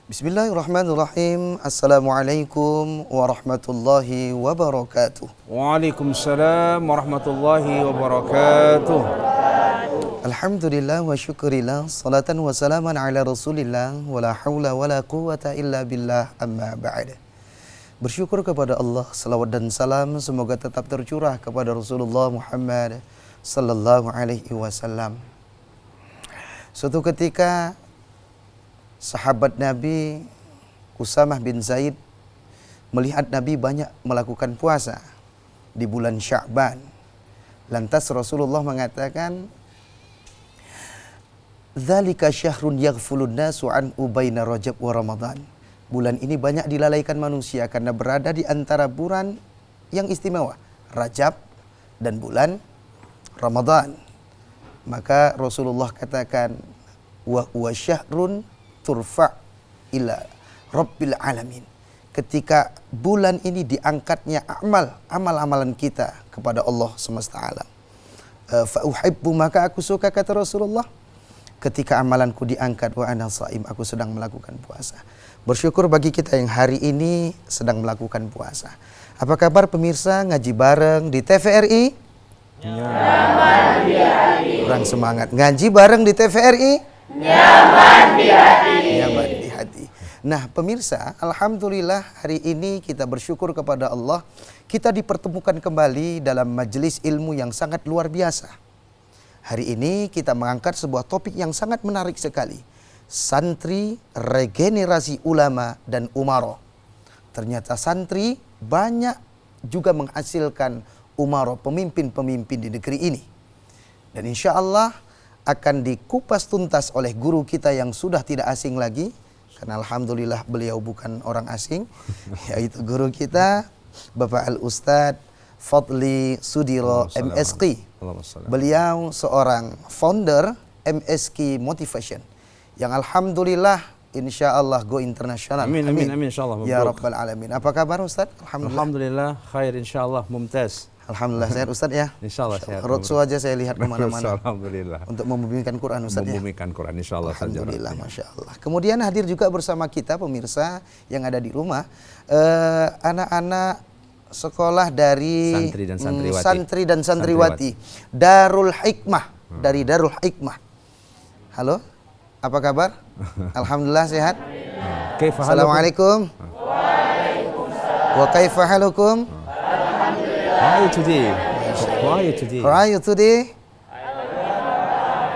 Bismillahirrahmanirrahim. Assalamualaikum warahmatullahi wabarakatuh. Waalaikumsalam warahmatullahi wabarakatuh. Alhamdulillah wa syukurillah, salatan wa salaman ala rasulillah, wa la hawla wa la quwata illa billah, amma ba'd. Bersyukur kepada Allah, salawat dan salam semoga tetap tercurah kepada Rasulullah Muhammad sallallahu alaihi wasallam. Suatu ketika sahabat Nabi Usamah bin Zaid melihat Nabi banyak melakukan puasa di bulan Sya'ban. Lantas Rasulullah mengatakan, "Dzalika syahrun yaghfulun nasu an baina Rajab wa Ramadan." Bulan ini banyak dilalaikan manusia karena berada di antara bulan yang istimewa, Rajab dan bulan Ramadan. Maka Rasulullah katakan, "Wa huwa syahrun turfa' ila Rabbil alamin." Ketika bulan ini diangkatnya amal-amalan kita kepada Allah semesta alam. Fa uhibbu, maka aku suka, kata Rasulullah, ketika amalanku diangkat wa ana shaim, aku sedang melakukan puasa. Bersyukur bagi kita yang hari ini sedang melakukan puasa. Apa kabar pemirsa ngaji bareng di TVRI? Nyaman di hati. Kurang semangat. Ngaji bareng di TVRI? Nyaman di hati. Nyaman di hati. Nah pemirsa, alhamdulillah hari ini kita bersyukur kepada Allah, kita dipertemukan kembali dalam majelis ilmu yang sangat luar biasa. Hari ini kita mengangkat sebuah topik yang sangat menarik sekali. Santri, regenerasi ulama dan umaro. Ternyata santri banyak juga menghasilkan umaro, pemimpin-pemimpin di negeri ini. Dan insya Allah akan dikupas tuntas oleh guru kita yang sudah tidak asing lagi. Karena alhamdulillah beliau bukan orang asing, yaitu guru kita Bapak Al-Ustadz Fadli Sudiro MSK. Beliau seorang founder MSK Motivation yang alhamdulillah insya Allah go internasional. Amin, amin, amin, insya Allah. Ya Rabbal Alamin. Apa kabar Ustadz? Alhamdulillah khair, insya Allah mumtaz. Alhamdulillah sehat Ustadz ya. Insya Allah sehat. Rotsu aja saya lihat kemana-mana. Alhamdulillah. Untuk membimbingkan Quran Ustadz ya. Membimbingkan Quran insya Allah. Alhamdulillah, masya Allah. Kemudian hadir juga bersama kita pemirsa yang ada di rumah, anak-anak sekolah dari Santri dan santriwati. santri dan santriwati. Darul Hikmah, dari Darul Hikmah. Halo, apa kabar? Alhamdulillah sehat. Kaifa halukum? Assalamualaikum. Wa kaifa halukum? How are you today? How are you today? How are you today?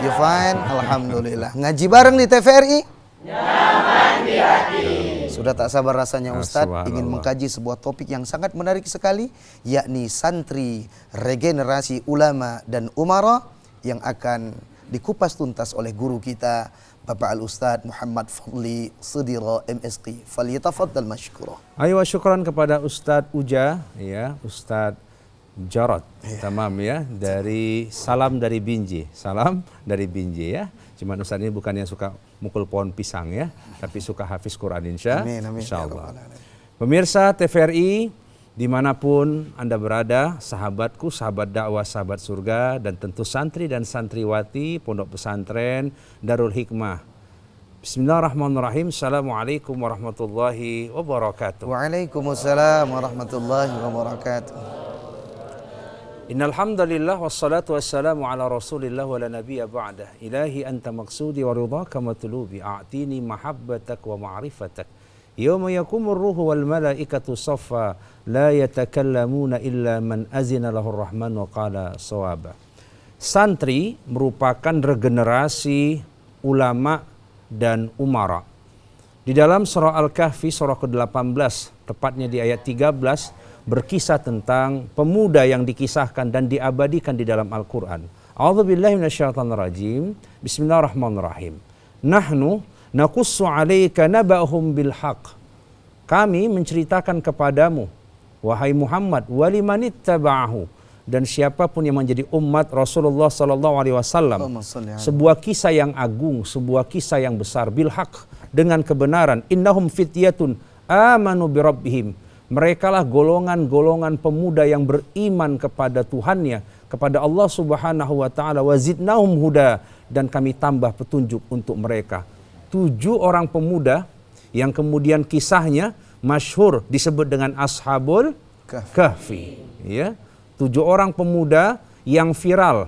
You fine? Alhamdulillah. Ngaji bareng di TVRI? Nyaman di hati. Sudah tak sabar rasanya Ustadz ingin mengkaji sebuah topik yang sangat menarik sekali, yakni santri, regenerasi ulama dan umara, yang akan dikupas tuntas oleh guru kita Bapak Al-Ustadz Muhammad Fadli Sudira MSq. Falyatafaddal mashkura. Ayo syukran kepada Ustadz Uja, ya, Ustadz Jarot, tamam ya, dari salam dari Binjai, salam dari Binjai ya. Cuman Ustadz ini bukan yang suka mukul pohon pisang ya, tapi suka hafiz Quran insya Allah. Pemirsa TVRI dimanapun Anda berada, sahabatku, sahabat dakwah, sahabat surga, dan tentu santri dan santriwati Pondok Pesantren Darul Hikmah. Bismillahirrahmanirrahim. Assalamualaikum warahmatullahi wabarakatuh. Waalaikumsalam warahmatullahi wabarakatuh. Innal hamdalillah wassalatu wassalamu ala Rasulillah wa la nabiyya ba'dah. Ilahi anta maqsudi wa ridhaka matlubi. A'tini mahabbatak wa ma'rifatak. Yawma yakumur ruhu wal malaikatu saffa la yatakallamuna illa man azina lahur rahman wa qala sawaba. Santri merupakan regenerasi ulama dan umara. Di dalam surah Al-Kahfi surah ke-18, tepatnya di ayat 13, berkisah tentang pemuda yang dikisahkan dan diabadikan di dalam Al-Quran. A'udzubillahi minasyaitonirrajim. Bismillahirrahmanirrahim. Nahnu naqussu 'alaika naba'hum bil haqq. Kami menceritakan kepadamu, wahai Muhammad, walimanittaba'ahu, dan siapapun yang menjadi umat Rasulullah sallallahu alaihi wasallam, sebuah kisah yang agung, sebuah kisah yang besar, bil haqq, dengan kebenaran. Innahum fityatun amanu bi rabbihim. Mereka lah golongan-golongan pemuda yang beriman kepada Tuhannya, kepada Allah Subhanahu wa taala, wa zidnahum huda, dan kami tambah petunjuk untuk mereka. 7 orang pemuda yang kemudian kisahnya masyhur disebut dengan Ashabul Kahfi, ya. 7 orang pemuda yang viral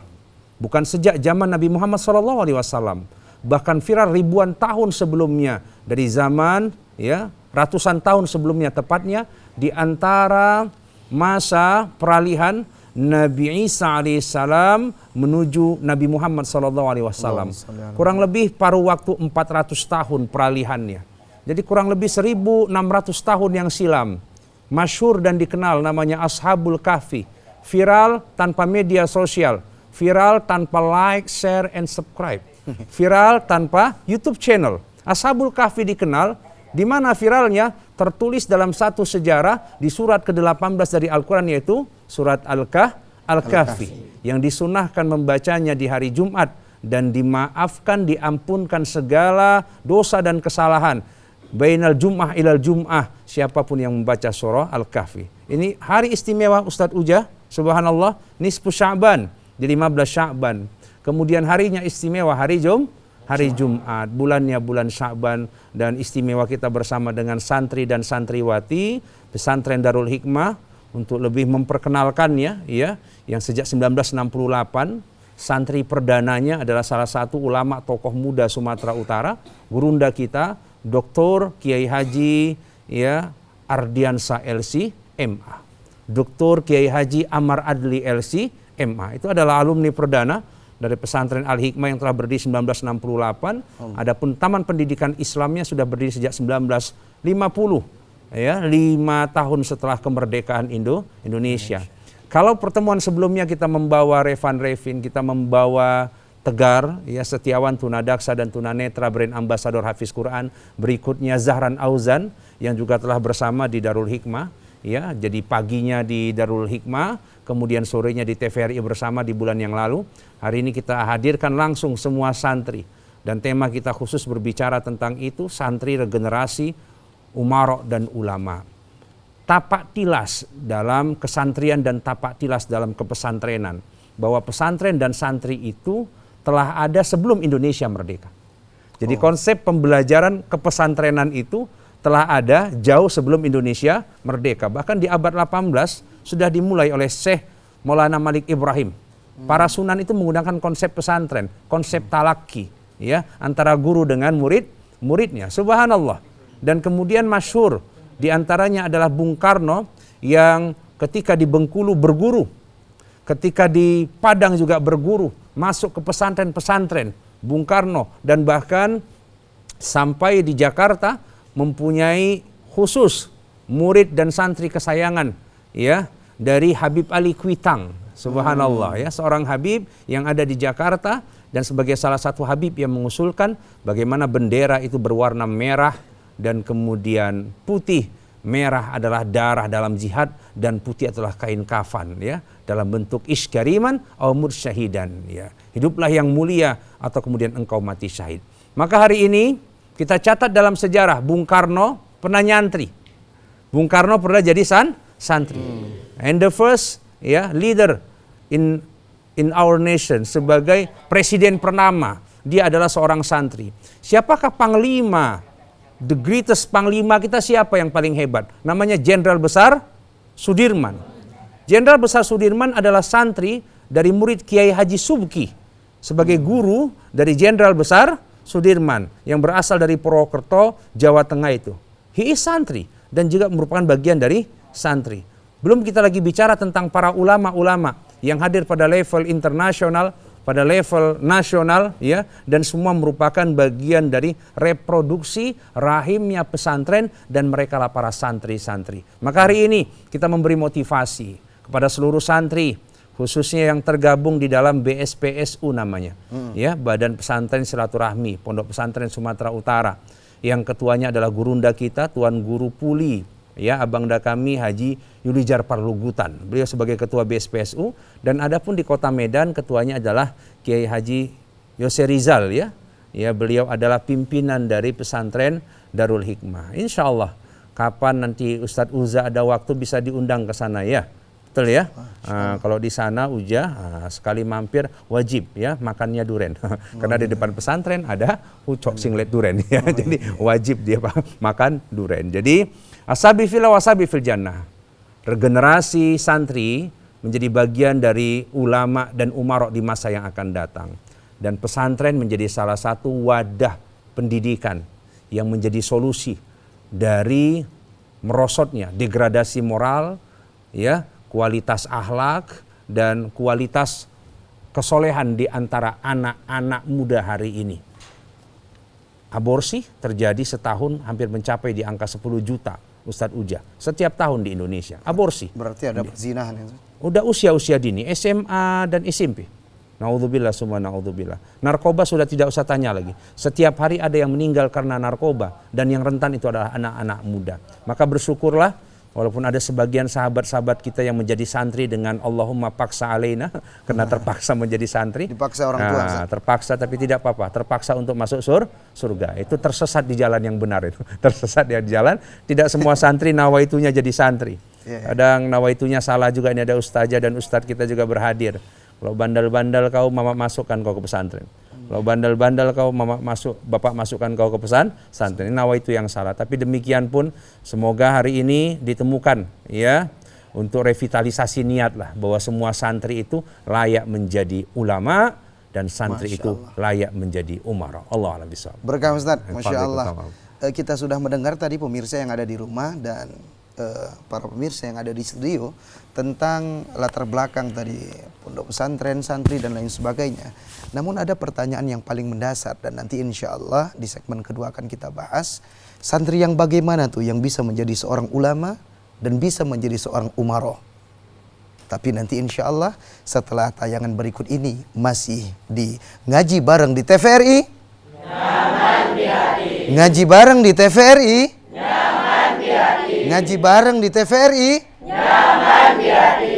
bukan sejak zaman Nabi Muhammad SAW, bahkan viral ribuan tahun sebelumnya, dari zaman, ya, ratusan tahun sebelumnya tepatnya, di antara masa peralihan Nabi Isa alaihissalam menuju Nabi Muhammad SAW. Kurang lebih paruh waktu 400 tahun peralihannya. Jadi kurang lebih 1600 tahun yang silam. Masyhur dan dikenal namanya Ashabul Kahfi. Viral tanpa media sosial. Viral tanpa like, share, and subscribe. Viral tanpa YouTube channel. Ashabul Kahfi dikenal. Di mana viralnya? Tertulis dalam satu sejarah di surat ke-18 dari Al-Quran, yaitu surat Al-Kahfi, yang disunahkan membacanya di hari Jumat dan dimaafkan, diampunkan segala dosa dan kesalahan. Bainal Jum'ah ilal Jum'ah, siapapun yang membaca surah Al-Kahfi. Ini hari istimewa Ustadz Uja, subhanallah, nisfu Sya'ban, di 15 Sya'ban. Kemudian harinya istimewa hari Jumat, bulannya bulan Sya'ban, dan istimewa kita bersama dengan santri dan santriwati pesantren Darul Hikmah untuk lebih memperkenalkannya, ya, yang sejak 1968 santri perdananya adalah salah satu ulama tokoh muda Sumatera Utara, gurunda kita Dr. Kiai Haji, ya, Ardiansa LC MA. Dr. Kiai Haji Amar Adli LC MA. Itu adalah alumni perdana dari pesantren Al-Hikmah yang telah berdiri 1968. Adapun Taman Pendidikan Islamnya sudah berdiri sejak 1950, ya, 5 tahun setelah kemerdekaan Indonesia. Kalau pertemuan sebelumnya kita membawa Revan Revin, kita membawa Tegar, ya, Setiawan Tunadaksa dan Tunanetra brand Ambassador Hafiz Quran, berikutnya Zahran Auzan yang juga telah bersama di Darul Hikmah, ya. Jadi paginya di Darul Hikmah, kemudian sorenya di TVRI bersama di bulan yang lalu. Hari ini kita hadirkan langsung semua santri, dan tema kita khusus berbicara tentang itu, santri regenerasi umara dan ulama. Tapak tilas dalam kesantrian dan tapak tilas dalam kepesantrenan, bahwa pesantren dan santri itu telah ada sebelum Indonesia merdeka. Jadi konsep pembelajaran kepesantrenan itu telah ada jauh sebelum Indonesia merdeka. Bahkan di abad 18 sudah dimulai oleh Syekh Maulana Malik Ibrahim. Para sunan itu menggunakan konsep pesantren, konsep talaki, ya, antara guru dengan muridnya. Subhanallah. Dan kemudian masyhur di antaranya adalah Bung Karno yang ketika di Bengkulu berguru, ketika di Padang juga berguru, masuk ke pesantren-pesantren Bung Karno, dan bahkan sampai di Jakarta mempunyai khusus murid dan santri kesayangan, ya, dari Habib Ali Kuitang. Subhanallah, ya, seorang Habib yang ada di Jakarta dan sebagai salah satu Habib yang mengusulkan bagaimana bendera itu berwarna merah dan kemudian putih. Merah adalah darah dalam jihad dan putih adalah kain kafan, ya, dalam bentuk iskariman atau mursyahidan, ya. Hiduplah yang mulia atau kemudian engkau mati syahid. Maka hari ini kita catat dalam sejarah Bung Karno pernah nyantri. Bung Karno pernah jadi santri. And the first, ya, leader in our nation sebagai presiden pertama, dia adalah seorang santri. Siapakah panglima? The greatest panglima kita siapa yang paling hebat? Namanya Jenderal Besar Sudirman. Jenderal Besar Sudirman adalah santri dari murid Kiai Haji Subki sebagai guru dari Jenderal Besar Sudirman yang berasal dari Purwokerto, Jawa Tengah itu. He is santri dan juga merupakan bagian dari santri. Belum kita lagi bicara tentang para ulama-ulama yang hadir pada level internasional, pada level nasional, ya, dan semua merupakan bagian dari reproduksi rahimnya pesantren dan mereka lah para santri-santri. Maka hari ini kita memberi motivasi kepada seluruh santri, khususnya yang tergabung di dalam BSPSU namanya, ya, Badan Pesantren Silaturahmi Pondok Pesantren Sumatera Utara, yang ketuanya adalah gurunda kita Tuan Guru Puli, ya, abangda kami Haji Yulijar Parlugutan. Beliau sebagai ketua BSPSU, dan adapun di Kota Medan ketuanya adalah Kiai Haji Yose Rizal, ya. Ya, beliau adalah pimpinan dari pesantren Darul Hikmah. Insya Allah kapan nanti Ustadz Uza ada waktu bisa diundang ke sana, ya. Betul, ya. Kalau di sana Uja sekali mampir wajib, ya, makannya duren. Karena di depan pesantren ada ucok singlet duren, ya. Jadi wajib dia makan duren. Jadi asabi fil wasabi fil jannah. Regenerasi santri menjadi bagian dari ulama dan umarok di masa yang akan datang. Dan pesantren menjadi salah satu wadah pendidikan yang menjadi solusi dari merosotnya degradasi moral, ya, kualitas akhlak dan kualitas kesolehan di antara anak-anak muda hari ini. Aborsi terjadi setahun hampir mencapai di angka 10 juta, Ustadz Uja. Setiap tahun di Indonesia, aborsi. Berarti ada perzinahan. Udah usia-usia dini, SMA dan SMP. Naudzubillah summa naudzubillah. Narkoba sudah tidak usah tanya lagi. Setiap hari ada yang meninggal karena narkoba, dan yang rentan itu adalah anak-anak muda. Maka bersyukurlah, walaupun ada sebagian sahabat-sahabat kita yang menjadi santri dengan Allahumma paksa alaina, karena terpaksa menjadi santri. Dipaksa orang tua. Terpaksa, tapi tidak apa-apa. Terpaksa untuk masuk surga. Itu tersesat di jalan yang benar itu. Tersesat di jalan. Tidak semua santri nawaitunya jadi santri. Kadang nawaitunya salah juga. Ini ada ustazah dan ustadz kita juga berhadir. Kalau bandel-bandel kau, mama masukkan kau ke pesantren. Kalau bandel-bandel kau, bapak masukkan kau ke pesantren. Ini nawaitu yang salah. Tapi demikian pun semoga hari ini ditemukan, ya, untuk revitalisasi niat lah, bahwa semua santri itu layak menjadi ulama dan santri itu layak menjadi umara. Allah a'lam bishawab. Berkah Ustaz, Masya Allah. Kita sudah mendengar tadi pemirsa yang ada di rumah dan para pemirsa yang ada di studio tentang latar belakang tadi pondok pesantren, santri dan lain sebagainya. Namun ada pertanyaan yang paling mendasar dan nanti insya Allah di segmen kedua akan kita bahas. Santri yang bagaimana tuh yang bisa menjadi seorang ulama dan bisa menjadi seorang umaro. Tapi nanti insya Allah setelah tayangan berikut ini masih di Ngaji Bareng di TVRI. Nyaman di hati. Ngaji Bareng di TVRI. Nyaman di hati. Ngaji Bareng di TVRI. Nyaman di hati.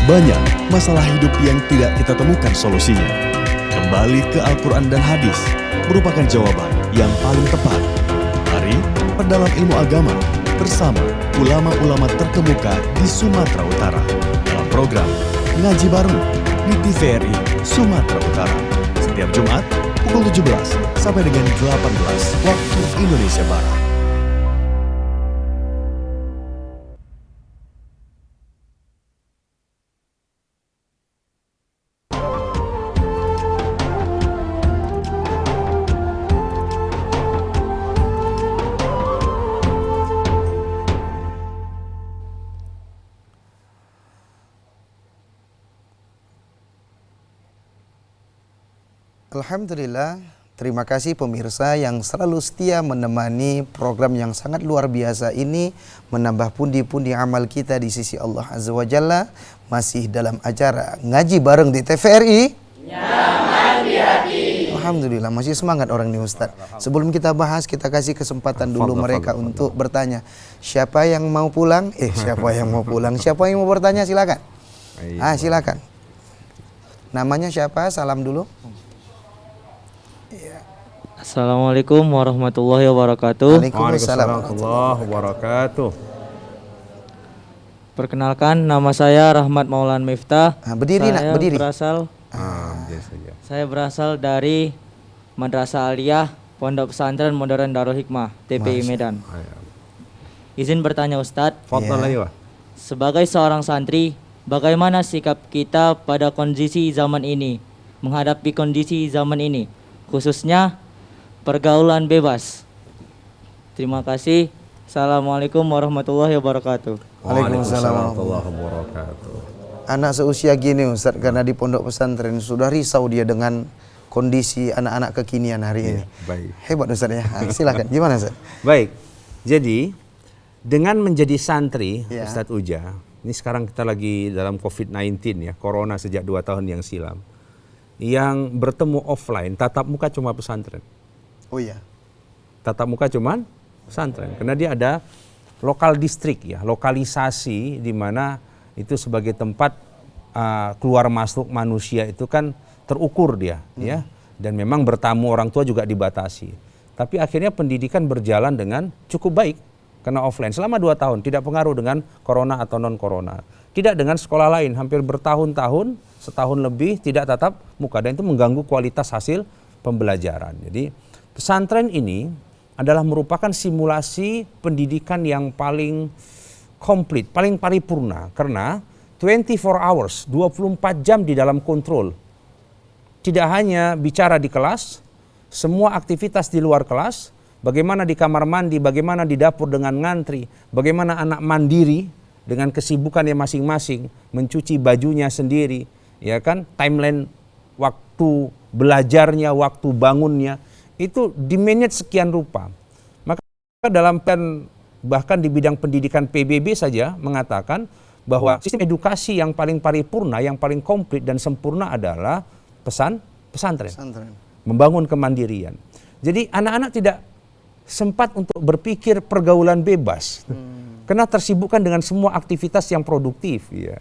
Banyak masalah hidup yang tidak kita temukan solusinya. Kembali ke Al-Quran dan Hadis merupakan jawaban yang paling tepat. Mari TVRI, perdalam ilmu agama, bersama ulama-ulama terkemuka di Sumatera Utara. Dalam program Ngaji Bareng di TVRI Sumatera Utara. Setiap Jumat pukul 17 sampai dengan 18 waktu Indonesia Barat. Alhamdulillah, terima kasih pemirsa yang selalu setia menemani program yang sangat luar biasa ini, menambah pundi-pundi amal kita di sisi Allah Azza wa Jalla. Masih dalam acara Ngaji Bareng di TVRI. Nyaman di hati. Alhamdulillah, masih semangat orang ini Ustaz. Sebelum kita bahas, kita kasih kesempatan dulu mereka untuk bertanya. Siapa yang mau pulang? Siapa yang mau pulang? Siapa yang mau bertanya? Silakan. Silakan. Namanya siapa? Salam dulu. Assalamualaikum warahmatullahi wabarakatuh. Waalaikumsalam warahmatullahi wabarakatuh. Perkenalkan, nama saya Rahmat Maulan Miftah. Berdiri nak, berdiri. Saya berasal dari Madrasah Aliyah Pondok Pesantren Modern Darul Hikmah, TPI Medan. Izin bertanya Ustadz. Sebagai seorang santri, bagaimana sikap kita pada kondisi zaman ini, menghadapi kondisi zaman ini, khususnya pergaulan bebas? Terima kasih. Assalamualaikum warahmatullahi wabarakatuh. Waalaikumsalam warahmatullahi wabarakatuh. Anak seusia gini Ustaz, karena di pondok pesantren sudah risau dia dengan kondisi anak-anak kekinian hari ini. Baik. Hebat Ustaz ya. Silakan. Gimana Ustaz? Baik. Jadi dengan menjadi santri, Ustadz Uja, ini sekarang kita lagi dalam COVID-19 ya, corona sejak 2 tahun yang silam. Yang bertemu offline, tatap muka cuma pesantren. Oh iya. Tatap muka cuman pesantren. Karena dia ada lokal distrik ya, lokalisasi di mana itu sebagai tempat keluar masuk manusia itu kan terukur dia ya. Dan memang bertamu orang tua juga dibatasi. Tapi akhirnya pendidikan berjalan dengan cukup baik karena offline selama 2 tahun, tidak pengaruh dengan corona atau non corona. Tidak dengan sekolah lain, hampir bertahun-tahun, setahun lebih tidak tatap muka, dan itu mengganggu kualitas hasil pembelajaran. Jadi pesantren ini adalah merupakan simulasi pendidikan yang paling komplit, paling paripurna, karena 24 hours, 24 jam di dalam kontrol. Tidak hanya bicara di kelas, semua aktivitas di luar kelas, bagaimana di kamar mandi, bagaimana di dapur dengan ngantri, bagaimana anak mandiri dengan kesibukannya masing-masing, mencuci bajunya sendiri, ya kan, timeline waktu belajarnya, waktu bangunnya, itu di-manage sekian rupa. Maka dalam bahkan di bidang pendidikan PBB saja mengatakan bahwa sistem edukasi yang paling paripurna, yang paling komplit dan sempurna adalah pesantren. Membangun kemandirian. Jadi anak-anak tidak sempat untuk berpikir pergaulan bebas. Karena tersibukkan dengan semua aktivitas yang produktif. Ya.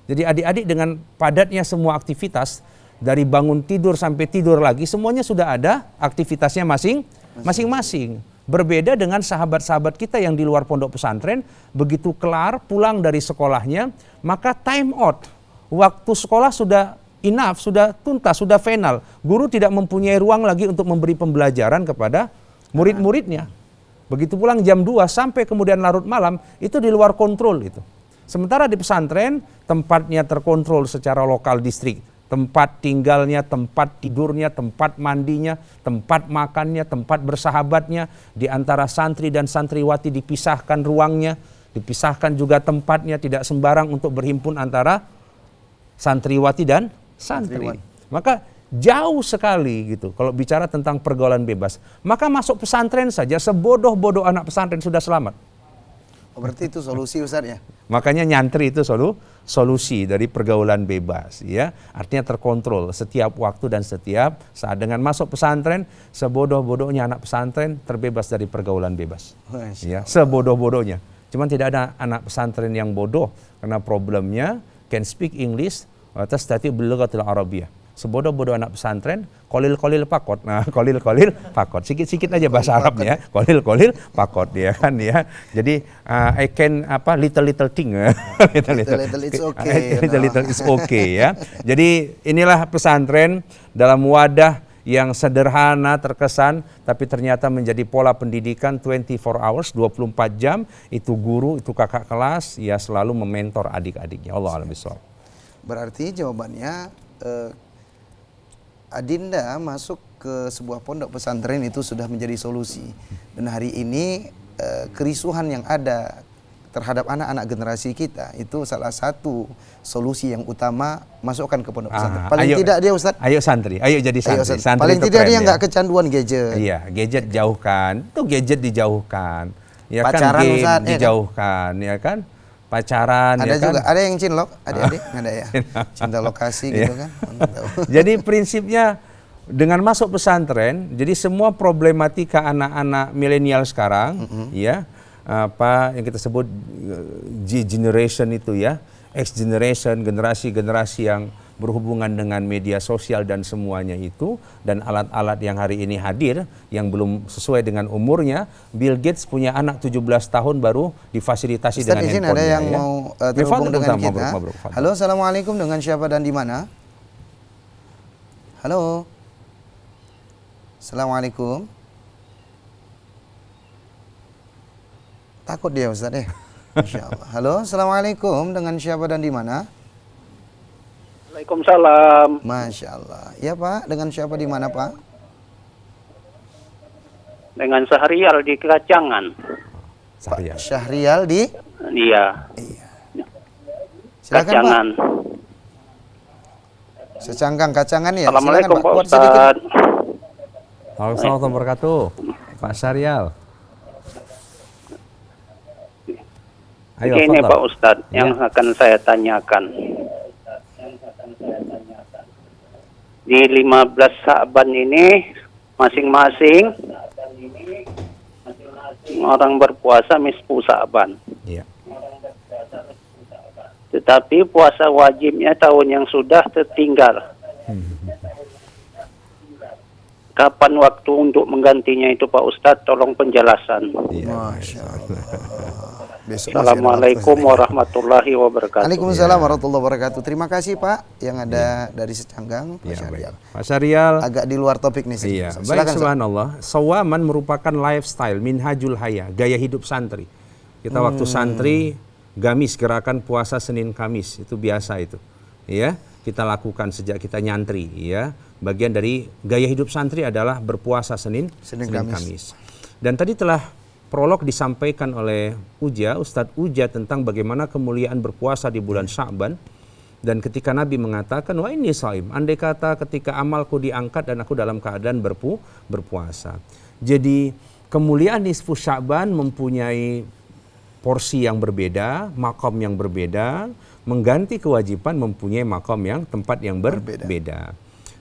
Jadi adik-adik dengan padatnya semua aktivitas, dari bangun tidur sampai tidur lagi, semuanya sudah ada aktivitasnya masing-masing. Berbeda dengan sahabat-sahabat kita yang di luar pondok pesantren, begitu kelar pulang dari sekolahnya, maka time out. Waktu sekolah sudah enough, sudah tuntas, sudah final. Guru tidak mempunyai ruang lagi untuk memberi pembelajaran kepada murid-muridnya. Begitu pulang jam 2 sampai kemudian larut malam, itu di luar kontrol itu. Sementara di pesantren, tempatnya terkontrol secara lokal distrik. Tempat tinggalnya, tempat tidurnya, tempat mandinya, tempat makannya, tempat bersahabatnya. Di antara santri dan santriwati dipisahkan ruangnya, dipisahkan juga tempatnya, tidak sembarang untuk berhimpun antara santriwati dan santri. Maka jauh sekali gitu kalau bicara tentang pergaulan bebas. Maka masuk pesantren saja, sebodoh-bodoh anak pesantren sudah selamat. Oh, berarti itu solusi Ustaz ya? Makanya nyantri itu solusi dari pergaulan bebas ya. Artinya terkontrol setiap waktu dan setiap saat. Dengan masuk pesantren, sebodoh-bodohnya anak pesantren terbebas dari pergaulan bebas. Ya, sebodoh-bodohnya. Cuman tidak ada anak pesantren yang bodoh, karena problemnya can speak English, tastati bil lughatil arabiyyah. sebodoh-bodoh anak pesantren, kolil-kolil pakot. Nah, kolil-kolil pakot. Sikit-sikit aja bahasa Arabnya, kolil-kolil pakot ya kan ya. Jadi I can little thing. Little it's okay. Little it's okay ya. Jadi inilah pesantren dalam wadah yang sederhana terkesan, tapi ternyata menjadi pola pendidikan 24 hours, 24 jam, itu guru, itu kakak kelas, ya selalu mementor adik-adiknya. Allah a'lam bishawab. Berarti jawabannya Adinda masuk ke sebuah pondok pesantren itu sudah menjadi solusi. Dan hari ini kerisuhan yang ada terhadap anak-anak generasi kita itu salah satu solusi yang utama, masukkan ke pondok pesantren. Paling tidak dia Ustaz. Ayo santri, ayo jadi santri. Santri paling tidak dia ya. nggak kecanduan gadget. Iya, gadget jauhkan. Itu gadget dijauhkan. Ya pacaran kan, game Ustaz, dijauhkan, ya kan? Pacaran ada ya juga, kan? ada yang cinlok, adik-adik ada ya. Cinta lokasi gitu kan. Jadi prinsipnya dengan masuk pesantren, jadi semua problematika anak-anak milenial sekarang, ya, apa yang kita sebut G generation itu ya, X generation, generasi-generasi yang berhubungan dengan media sosial dan semuanya itu, dan alat-alat yang hari ini hadir yang belum sesuai dengan umurnya. Bill Gates punya anak 17 tahun baru difasilitasi Ustaz, dengan handphone. Ada yang ya? Mau terhubung dengan kita. Mabruk. Halo, assalamualaikum, dengan siapa dan di mana? Halo, assalamualaikum. Takut dia Ustaz ya. Masya Allah. Halo, assalamualaikum, dengan siapa dan di mana? Waalaikumsalam. Masya Allah. Ya Pak, dengan siapa di mana Pak? Dengan Syahrial di Kacangan. Pak Syahrial di? Iya. Silakan Kacangan. Pak. Secangkang kacangan ya. Assalamualaikum Silakan, Pak Ustaz. Waalaikumsalam warahmatullahi wabarakatuh. Pak Syahrial. Ayo, Ini Pak Ustadz ya, yang akan saya tanyakan. Di 15 Sa'ban ini masing-masing orang berpuasa nisfu Sa'ban. Iya. Tetapi puasa wajibnya tahun yang sudah tertinggal. Kapan waktu untuk menggantinya itu Pak Ustadz? Tolong penjelasan. Iya. Masya Allah. Assalamualaikum warahmatullahi wabarakatuh. Waalaikumsalam warahmatullahi wabarakatuh. Terima kasih Pak yang ada dari Secanggang, Pak Ya, Syahrial. Pak Syahrial. Agak di luar topik nih. Iya, baik, Silakan, subhanallah. Sawaman merupakan lifestyle, minhajul haya, gaya hidup santri. Kita waktu santri, gamis, gerakan puasa Senin Kamis, itu biasa itu. Ya, kita lakukan sejak kita nyantri, ya. Bagian dari gaya hidup santri adalah berpuasa Senin Kamis. Dan tadi telah prolog disampaikan oleh Ustadz Uja tentang bagaimana kemuliaan berpuasa di bulan Sya'ban. Dan ketika Nabi mengatakan, wah ini shaim, andai kata ketika amalku diangkat dan aku dalam keadaan berpuasa. Jadi kemuliaan nisfu Sya'ban mempunyai porsi yang berbeda, makom yang berbeda, mengganti kewajiban mempunyai makom yang tempat yang berbeda.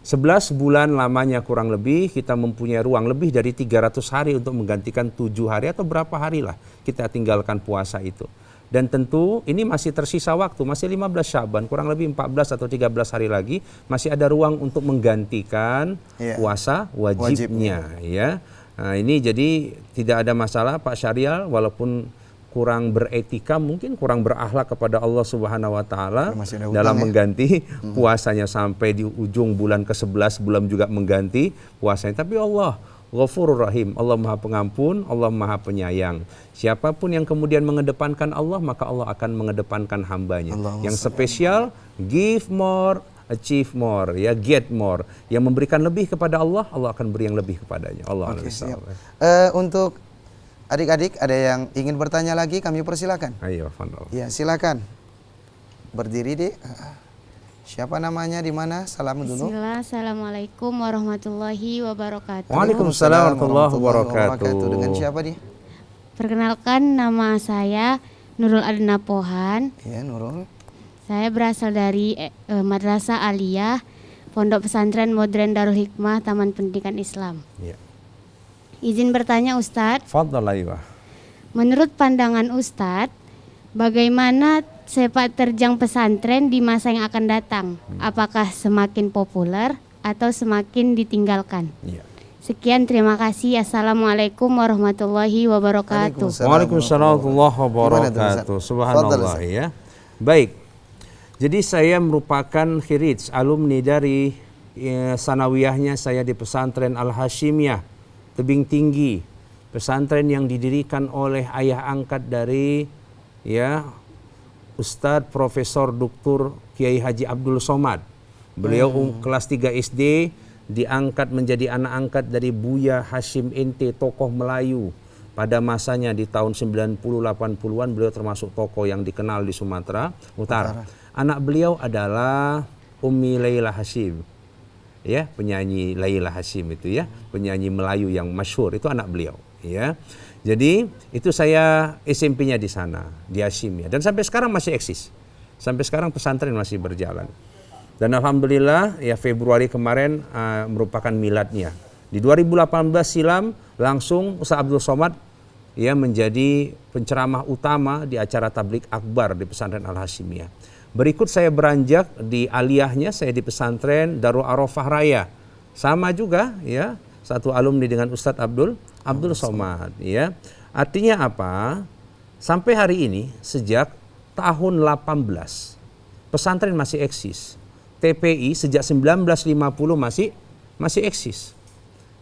11 bulan lamanya kurang lebih, kita mempunyai ruang lebih dari 300 hari untuk menggantikan 7 hari atau berapa hari lah kita tinggalkan puasa itu. Dan tentu ini masih tersisa waktu, masih 15 Sya'ban, kurang lebih 14 atau 13 hari lagi, masih ada ruang untuk menggantikan puasa wajibnya. Ya. Nah, ini jadi tidak ada masalah Pak Syahrial, walaupun kurang beretika, mungkin kurang berakhlak kepada Allah Subhanahu wa taala dalam mengganti puasanya sampai di ujung bulan ke-11 belum juga mengganti puasanya. Tapi Allah Ghafurur Rahim, Allah Maha Pengampun, Allah Maha Penyayang. Siapapun yang kemudian mengedepankan Allah, maka Allah akan mengedepankan hambanya. Yang spesial, give more, achieve more, ya, get more. Yang memberikan lebih kepada Allah, Allah akan beri yang lebih kepadanya. Allah. Untuk adik-adik ada yang ingin bertanya lagi, kami persilakan. Ayo, Fandol. Ya, silakan. Berdiri, Dik. Siapa namanya, di mana? Salam dulu. Bismillah, Assalamualaikum warahmatullahi wabarakatuh. Waalaikumsalam warahmatullahi wabarakatuh. Dengan siapa dia? Perkenalkan, nama saya Nurul Adna Pohan. Ya, Nurul. Saya berasal dari Madrasah Aliyah, Pondok Pesantren Modern Darul Hikmah, Taman Pendidikan Islam. Ya. Izin bertanya Ustadz. Fadhal, ayo. Menurut pandangan Ustadz, bagaimana sepak terjang pesantren di masa yang akan datang? Apakah semakin populer atau semakin ditinggalkan? Ya. Sekian, terima kasih. Assalamualaikum warahmatullahi wabarakatuh. Waalaikumsalam warahmatullahi wabarakatuh. Subhanallah ya. Baik. Jadi saya merupakan khirij, alumni dari sanawiyahnya saya di pesantren Al-Hashimiyah, Tebing Tinggi. Pesantren yang didirikan oleh ayah angkat dari Ustadz Profesor Dr. Kiai Haji Abdul Somad. Beliau kelas 3 SD diangkat menjadi anak angkat dari Buya Hashim Ente, tokoh Melayu. Pada masanya di tahun 90-80-an beliau termasuk tokoh yang dikenal di Sumatera Utara. Anak beliau adalah Ummi Laila Hashim. Ya, penyanyi Laila Hashim itu ya, penyanyi Melayu yang masyhur, itu anak beliau ya. Jadi itu saya SMP-nya di sana, di Hashimiyah, dan sampai sekarang masih eksis. Sampai sekarang pesantren masih berjalan. Dan alhamdulillah ya Februari kemarin merupakan miladnya. Di 2018 silam langsung Ustaz Abdul Somad ya menjadi penceramah utama di acara tablik akbar di pesantren Al-Hashimiyah. Berikut saya beranjak di aliyahnya, saya di pesantren Darul Arafah Raya. Sama juga ya, satu alumni dengan Ustadz Abdul Somad ya. Artinya apa? Sampai hari ini sejak tahun 18 pesantren masih eksis. TPI sejak 1950 masih eksis.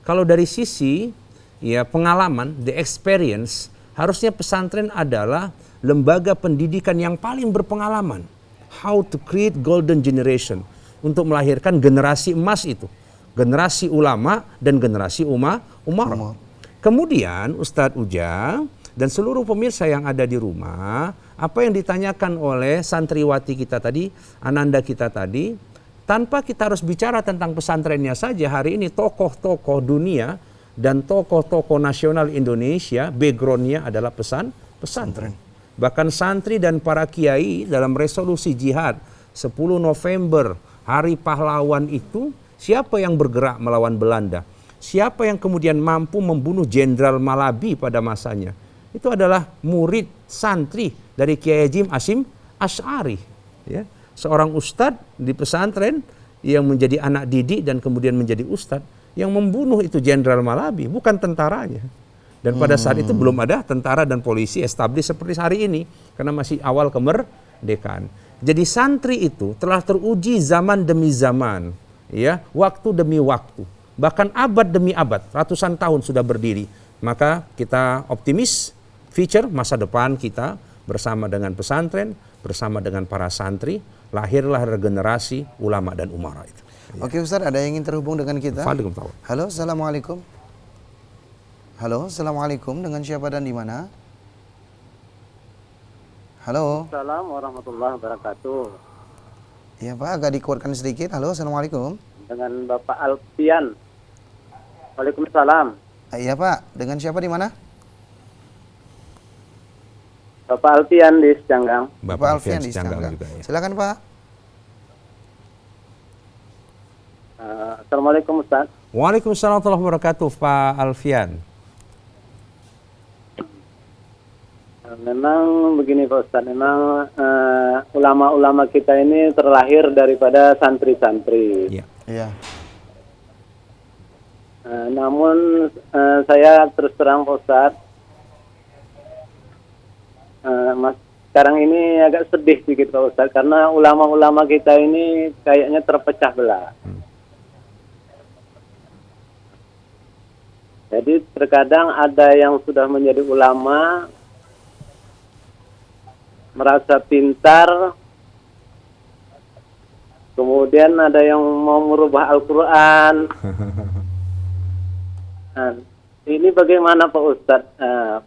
Kalau dari sisi ya pengalaman, the experience, harusnya pesantren adalah lembaga pendidikan yang paling berpengalaman. How to create golden generation, untuk melahirkan generasi emas itu, generasi ulama dan generasi umar. Kemudian Ustadz Uja dan seluruh pemirsa yang ada di rumah, apa yang ditanyakan oleh santriwati kita tadi, Ananda kita tadi, tanpa kita harus bicara tentang pesantrennya saja, hari ini tokoh-tokoh dunia dan tokoh-tokoh nasional Indonesia backgroundnya adalah pesantren. Bahkan santri dan para kiai dalam resolusi jihad 10 November, hari pahlawan itu, siapa yang bergerak melawan Belanda? Siapa yang kemudian mampu membunuh Jenderal Malabi pada masanya? Itu adalah murid santri dari Kiai Haji Hashim Asy'ari ya. Seorang ustadz di pesantren yang menjadi anak didik dan kemudian menjadi ustadz yang membunuh itu Jenderal Malabi, bukan tentaranya. Dan pada saat itu belum ada tentara dan polisi establis seperti hari ini, karena masih awal kemerdekaan. Jadi santri itu telah teruji zaman demi zaman, ya, waktu demi waktu, bahkan abad demi abad, ratusan tahun sudah berdiri. Maka kita optimis future masa depan kita bersama dengan pesantren, bersama dengan para santri, lahirlah regenerasi ulama dan umara itu. Oke Ustaz, ada yang ingin terhubung dengan kita? Halo, assalamualaikum. Halo, assalamualaikum. Dengan siapa dan di mana? Halo. Assalamualaikum warahmatullahi wabarakatuh. Iya Pak, agak dikuatkan sedikit. Halo, assalamualaikum. Dengan Bapak Alfian. Waalaikumsalam. Iya Pak, dengan siapa di mana? Bapak Alfian di Secanggang. Bapak Alfian di Secanggang. Ya. Silakan Pak. Assalamualaikum Ustaz. Waalaikumsalam warahmatullahi wabarakatuh Pak Alfian. Memang begini Pak Ustaz, memang ulama-ulama kita ini terlahir daripada santri-santri. Iya. Iya. Namun saya terus terang Pak Ustaz, sekarang ini agak sedih sedikit Pak Ustaz, karena ulama-ulama kita ini kayaknya terpecah belah. Jadi terkadang ada yang sudah menjadi ulama, merasa pintar, kemudian ada yang mau merubah Al-Quran. Nah, ini bagaimana Pak Ustadz?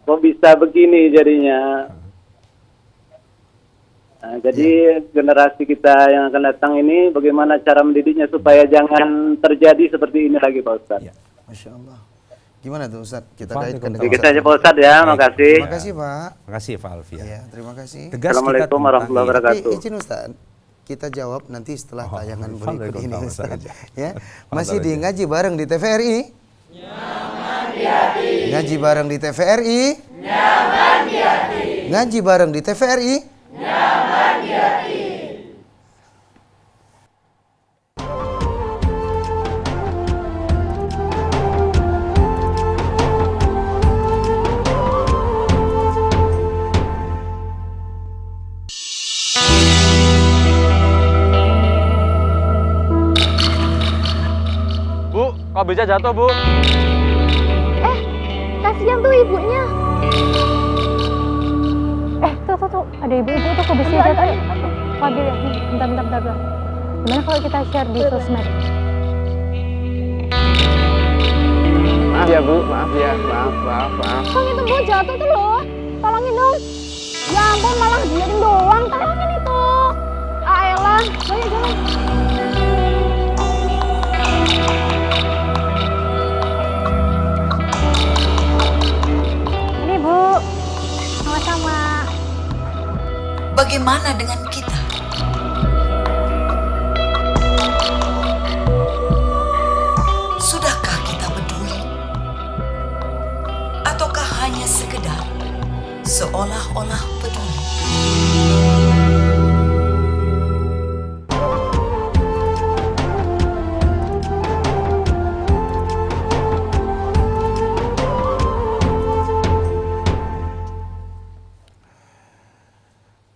Kok bisa begini jadinya? Nah, jadi generasi kita yang akan datang ini bagaimana cara mendidiknya supaya jangan terjadi seperti ini lagi Pak Ustadz? Ya. Masya Allah. Gimana tuh Ustaz? Kita kaitkan dengan kita aja Pak Ustadz ya, makasih. Terima kasih Pak. Terima kasih Pak Alfian. Ya, terima kasih. Assalamualaikum warahmatullahi wabarakatuh. Izin Ustaz, kita jawab nanti setelah tayangan berikut ini Ustaz. Ya, Fadal masih di aja. ngaji bareng di TVRI. Ngaji bareng di TVRI. Ngaji bareng di TVRI. Nyaman di hati. Bu, kok bisa jatuh, Bu? Kasihan tuh ibunya. Tuh, ada ibu-ibu tuh kok bisa jatuh. Fadil ya, bentar. Gimana kalau kita share di sosmed? Maaf ya, Bu. Maaf ya. Maaf. Kok itu Bu jatuh tuh loh. Tolongin dong. Ya ampun, malah biarin doang. Tolongin itu. Ayolah, jalan. Ini Bu, sama-sama. Bagaimana dengan kita? Sudahkah kita peduli? Ataukah hanya sekedar seolah-olah peduli?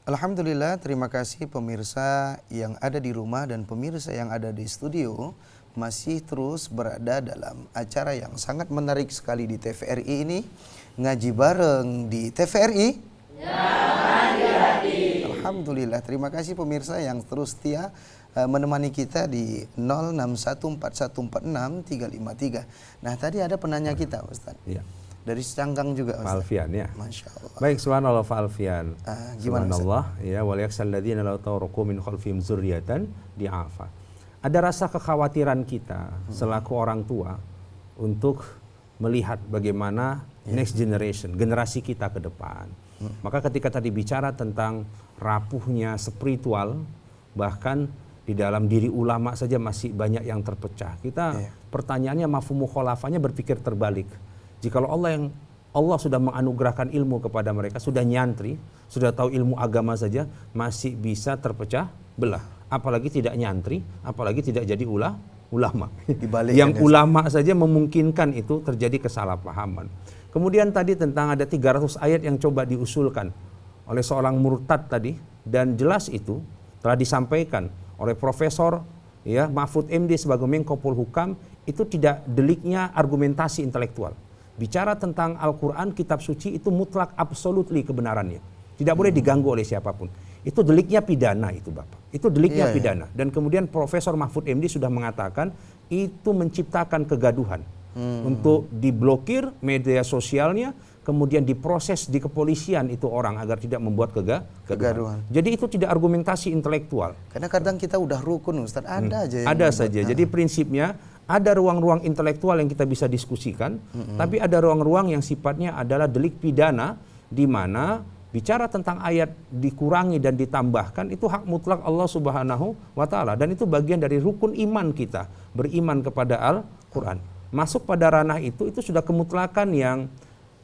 Alhamdulillah, terima kasih pemirsa yang ada di rumah dan pemirsa yang ada di studio masih terus berada dalam acara yang sangat menarik sekali di TVRI ini. Ngaji bareng di TVRI. Nyaman di hati. Alhamdulillah, terima kasih pemirsa yang terus setia menemani kita di 0614146353. Nah, tadi ada penanya kita, Ustaz. Iya. Dari Canggang juga, Ustaz. Pak Alfian ya. Masya Allah. Baik, subhanallah Pak Alfian. Gimana, subhanallah ya, wal yakhshal ladzina law tawraku min khalfihim dzurriyyatan di'afa. Ada rasa kekhawatiran kita selaku orang tua untuk melihat bagaimana next generation, generasi kita ke depan. Maka ketika tadi bicara tentang rapuhnya spiritual, bahkan di dalam diri ulama saja masih banyak yang terpecah. Kita pertanyaannya mafhum mukhalafahnya berpikir terbalik. Jikalau Allah sudah menganugerahkan ilmu kepada mereka, sudah nyantri, sudah tahu ilmu agama saja, masih bisa terpecah belah. Apalagi tidak nyantri, apalagi tidak jadi ulama. Yang ulama saja memungkinkan itu terjadi kesalahpahaman. Kemudian tadi tentang ada 300 ayat yang coba diusulkan oleh seorang murtad tadi, dan jelas itu telah disampaikan oleh Profesor Mahfud MD sebagai Menko Polhukam, itu tidak deliknya argumentasi intelektual. Bicara tentang Al-Quran, kitab suci itu mutlak absolutely kebenarannya. Tidak boleh diganggu oleh siapapun. Itu deliknya pidana itu Bapak. Itu deliknya pidana. Dan kemudian Profesor Mahfud MD sudah mengatakan itu menciptakan kegaduhan. Untuk diblokir media sosialnya, kemudian diproses di kepolisian itu orang agar tidak membuat kegaduhan. Jadi itu tidak argumentasi intelektual. Karena kadang kita udah rukun Ustaz, ada aja yang ada saja. Jadi prinsipnya ada ruang-ruang intelektual yang kita bisa diskusikan, tapi ada ruang-ruang yang sifatnya adalah delik pidana, di mana bicara tentang ayat dikurangi dan ditambahkan itu hak mutlak Allah Subhanahu wa Ta'ala, dan itu bagian dari rukun iman kita, beriman kepada Al-Quran. Masuk pada ranah itu sudah kemutlakan yang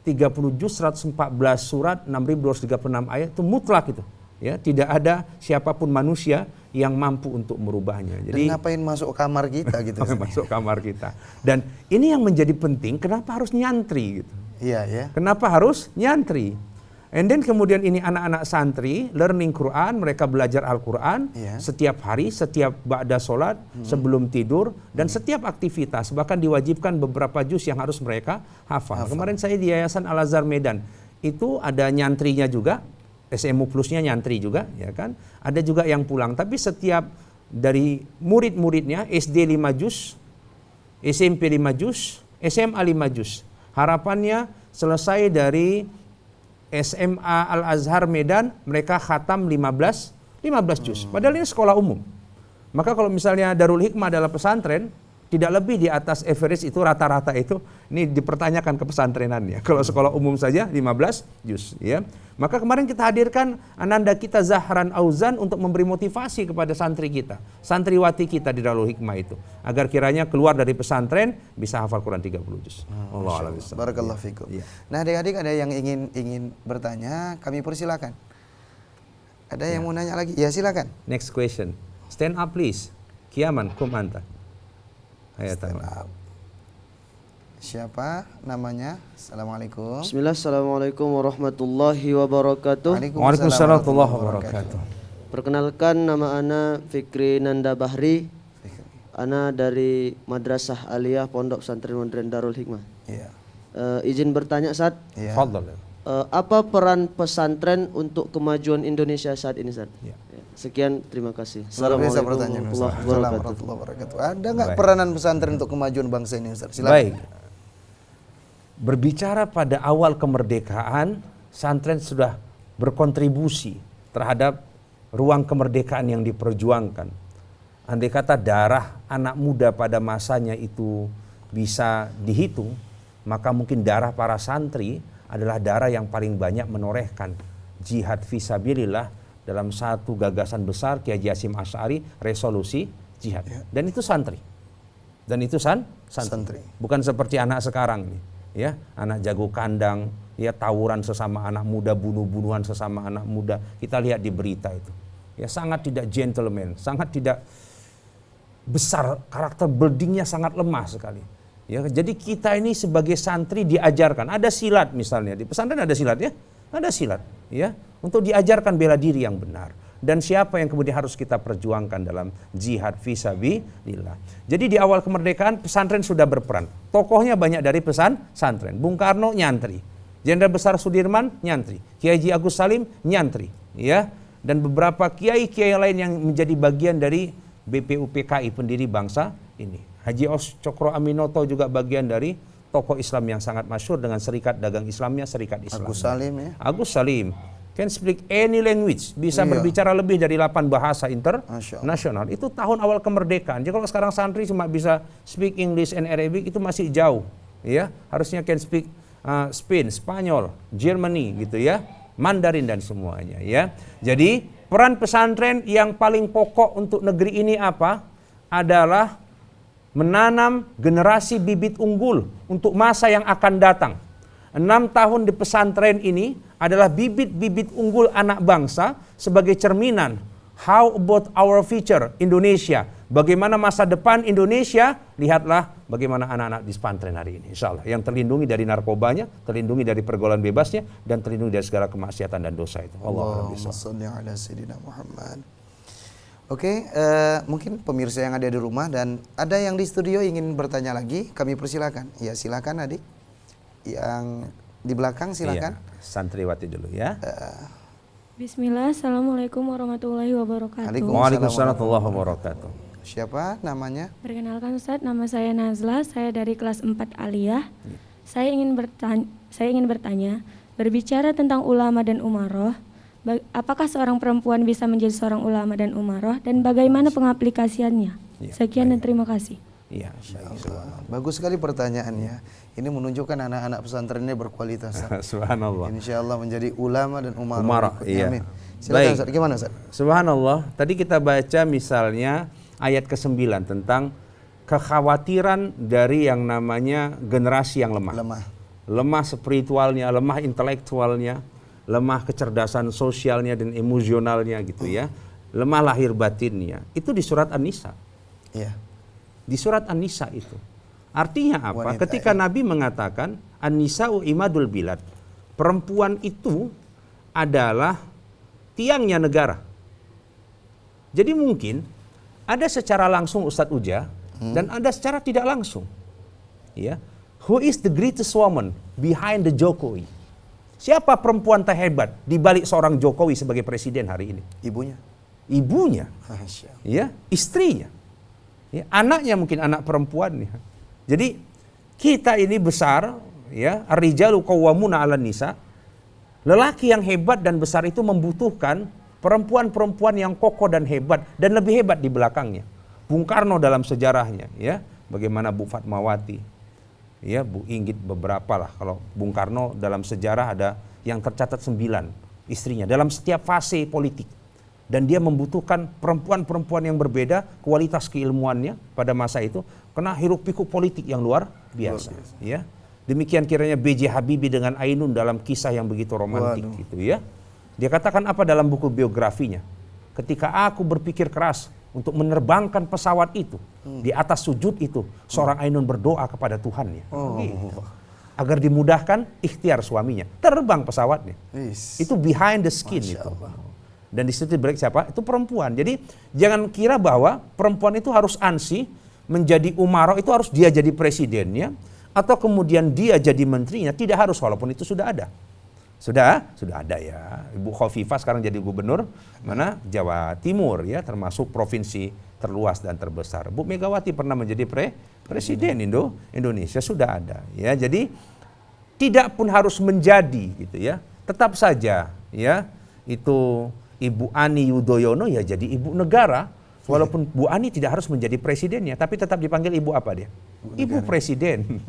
30 juz 114 surat 6236 ayat itu mutlak itu. Ya, tidak ada siapapun manusia yang mampu untuk merubahnya. Jadi ngapain masuk kamar kita gitu? Masuk kamar kita. Dan ini yang menjadi penting, kenapa harus nyantri gitu? Iya ya. Kenapa harus nyantri? And then kemudian ini anak-anak santri learning Quran, mereka belajar Al-Quran setiap hari, setiap ba'da sholat, sebelum tidur, dan setiap aktivitas. Bahkan diwajibkan beberapa juz yang harus mereka hafal. Kemarin saya di Yayasan Al-Azhar Medan, itu ada nyantrinya juga, SMU plusnya nyantri juga, ya kan? Ada juga yang pulang, tapi setiap dari murid-muridnya SD 5 juz, SMP 5 juz, SMA 5 juz. Harapannya selesai dari SMA Al-Azhar Medan, mereka khatam 15 juz. Padahal ini sekolah umum. Maka kalau misalnya Darul Hikmah adalah pesantren, tidak lebih di atas average itu, rata-rata itu, ini dipertanyakan ke pesantrenannya. Kalau sekolah umum saja 15 juz, ya. Maka kemarin kita hadirkan ananda kita Zahran Auzan untuk memberi motivasi kepada santri kita, santriwati kita di Darul Hikmah itu, agar kiranya keluar dari pesantren bisa hafal Quran 30 juz. Allah a'lam. Barakallahu fikum. Nah, adik-adik ada yang ingin bertanya, kami persilakan. Ada yang mau nanya lagi? Ya, silakan. Next question. Stand up please. Kiaman kum anta. Stand up. Siapa namanya? Assalamualaikum. Bismillah, assalamualaikum warahmatullahi wabarakatuh. Waalaikumsalam warahmatullahi wabarakatuh. Perkenalkan, nama ana Fikri Nanda Bahri. Ana dari Madrasah Aliyah Pondok Pesantren Modern Darul Hikmah. Iya. Izin bertanya, Ustaz. Iya. Fadhal. Apa peran pesantren untuk kemajuan Indonesia saat ini, Ustaz? Ya. Sekian, terima kasih. Assalamualaikum warahmatullahi wabarakatuh. Ada nggak peranan pesantren untuk kemajuan bangsa ini, Ustaz? Silakan. Baik. Berbicara pada awal kemerdekaan, pesantren sudah berkontribusi terhadap ruang kemerdekaan yang diperjuangkan. Andai kata darah anak muda pada masanya itu bisa dihitung, maka mungkin darah para santri adalah darah yang paling banyak menorehkan jihad fisabilillah dalam satu gagasan besar Kiai Haji Hasyim Asy'ari, resolusi jihad. Dan itu santri. Dan itu santri. Bukan seperti anak sekarang nih, ya, anak jago kandang, ya, tawuran sesama anak muda, bunuh-bunuhan sesama anak muda. Kita lihat di berita itu. Ya, sangat tidak gentleman, sangat tidak besar, karakter buildingnya sangat lemah sekali. Ya, jadi kita ini sebagai santri diajarkan, ada silat misalnya, di pesantren ada silat ya, ada silat ya, untuk diajarkan bela diri yang benar. Dan siapa yang kemudian harus kita perjuangkan dalam jihad fisabilillah. Jadi di awal kemerdekaan pesantren sudah berperan. Tokohnya banyak dari pesantren. Bung Karno nyantri, Jenderal Besar Sudirman nyantri, Kiai Haji Agus Salim nyantri, ya, dan beberapa kiai-kiai lain yang menjadi bagian dari BPUPKI, pendiri bangsa ini. Haji Os Cokro Aminoto juga bagian dari tokoh Islam yang sangat masyhur dengan serikat dagang Islamnya, Serikat Islam. Agus Salim ya. Agus Salim can speak any language, bisa berbicara lebih dari 8 bahasa internasional. Itu tahun awal kemerdekaan. Jadi kalau sekarang santri cuma bisa speak English and Arabic, itu masih jauh, ya. Harusnya can speak Spain, Spanyol, Germany gitu ya, Mandarin dan semuanya ya. Jadi peran pesantren yang paling pokok untuk negeri ini apa? Adalah menanam generasi bibit unggul untuk masa yang akan datang. 6 tahun di pesantren ini adalah bibit-bibit unggul anak bangsa sebagai cerminan. How about our future Indonesia? Bagaimana masa depan Indonesia? Lihatlah bagaimana anak-anak di pesantren hari ini. Insya Allah yang terlindungi dari narkobanya, terlindungi dari pergaulan bebasnya, dan terlindungi dari segala kemaksiatan dan dosa itu. Allahumma shalli ala sayyidina Muhammad. Oke, mungkin pemirsa yang ada di rumah dan ada yang di studio ingin bertanya lagi, kami persilakan. Ya, silakan adik. Yang di belakang silakan. Iya, santriwati dulu ya. Bismillah, assalamualaikum warahmatullahi wabarakatuh. Waalaikumsalam warahmatullahi wabarakatuh. Siapa namanya? Perkenalkan Ustaz, nama saya Nazla, saya dari kelas 4 Aliyah. Saya ingin bertanya, berbicara tentang ulama dan umaroh, apakah seorang perempuan bisa menjadi seorang ulama dan umaroh dan bagaimana pengaplikasiannya? Sekian dan terima kasih. Iya, bagus sekali pertanyaannya. Ini menunjukkan anak-anak pesantrennya berkualitas. Subhanallah. Insya Allah menjadi ulama dan umarah. Iya. Amin. Silakan Ustaz, gimana Ustaz? Subhanallah. Tadi kita baca misalnya ayat ke-9 tentang kekhawatiran dari yang namanya generasi yang lemah. Lemah spiritualnya, lemah intelektualnya, lemah kecerdasan sosialnya dan emosionalnya gitu ya. Lemah lahir batinnya. Itu di surat An-Nisa. Iya. Di surat An-Nisa itu. Artinya apa? Wanita, ketika Nabi mengatakan An-Nisa'u imadul bilad. Perempuan itu adalah tiangnya negara. Jadi mungkin ada secara langsung Ustadz Uja dan ada secara tidak langsung. Ya. Who is the greatest woman behind the Jokowi? Siapa perempuan terhebat di balik seorang Jokowi sebagai presiden hari ini? Ibunya. Ya, istrinya. Ya, anaknya mungkin anak perempuan. Ya. Jadi kita ini besar, ya, ar-rijalu qawwamuna 'alan nisa. Lelaki yang hebat dan besar itu membutuhkan perempuan-perempuan yang kokoh dan hebat dan lebih hebat di belakangnya. Bung Karno dalam sejarahnya, ya, bagaimana Bu Fatmawati, ya Bu Inggit, beberapa lah. Kalau Bung Karno dalam sejarah ada yang tercatat 9 istrinya dalam setiap fase politik. Dan dia membutuhkan perempuan-perempuan yang berbeda, kualitas keilmuannya pada masa itu, kena hiruk-pikuk politik yang luar biasa. Ya. Demikian kiranya B.J. Habibie dengan Ainun dalam kisah yang begitu romantik gitu ya. Dia katakan apa dalam buku biografinya? Ketika aku berpikir keras untuk menerbangkan pesawat itu, di atas sujud itu, seorang Ainun berdoa kepada Tuhannya. Gitu. Agar dimudahkan ikhtiar suaminya. Terbang pesawatnya. Itu behind the skin itu. Dan di situ dibalik siapa? Itu perempuan. Jadi jangan kira bahwa perempuan itu harus ansih menjadi umaroh, itu harus dia jadi presidennya atau kemudian dia jadi menterinya. Tidak harus, walaupun itu sudah ada. Sudah ada ya. Ibu Khofifah sekarang jadi gubernur mana? Jawa Timur ya, termasuk provinsi terluas dan terbesar. Bu Megawati pernah menjadi presiden Indonesia, sudah ada ya. Jadi tidak pun harus menjadi gitu ya. Tetap saja ya itu Ibu Ani Yudhoyono ya jadi ibu negara, walaupun Bu Ani tidak harus menjadi presidennya, tapi tetap dipanggil ibu apa dia? Ibu presiden.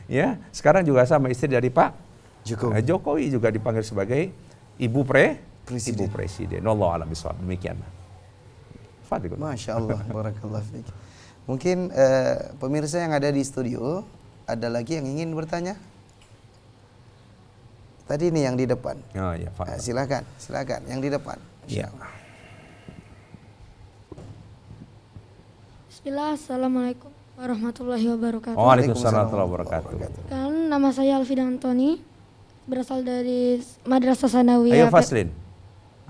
Ya, sekarang juga sama istri dari Pak Jokowi juga dipanggil sebagai ibu presiden. Allah a'lam bishawab. Demikian. Masya Allah, barakallah fiik. Mungkin pemirsa yang ada di studio ada lagi yang ingin bertanya? Tadi ini yang di depan. Oh ya, silakan yang di depan. Ya. Bismillah, assalamualaikum warahmatullahi wabarakatuh. Waalaikumsalam warahmatullahi wabarakatuh. Kan nama saya Alvin Antoni, berasal dari Madrasah Sanawiyah.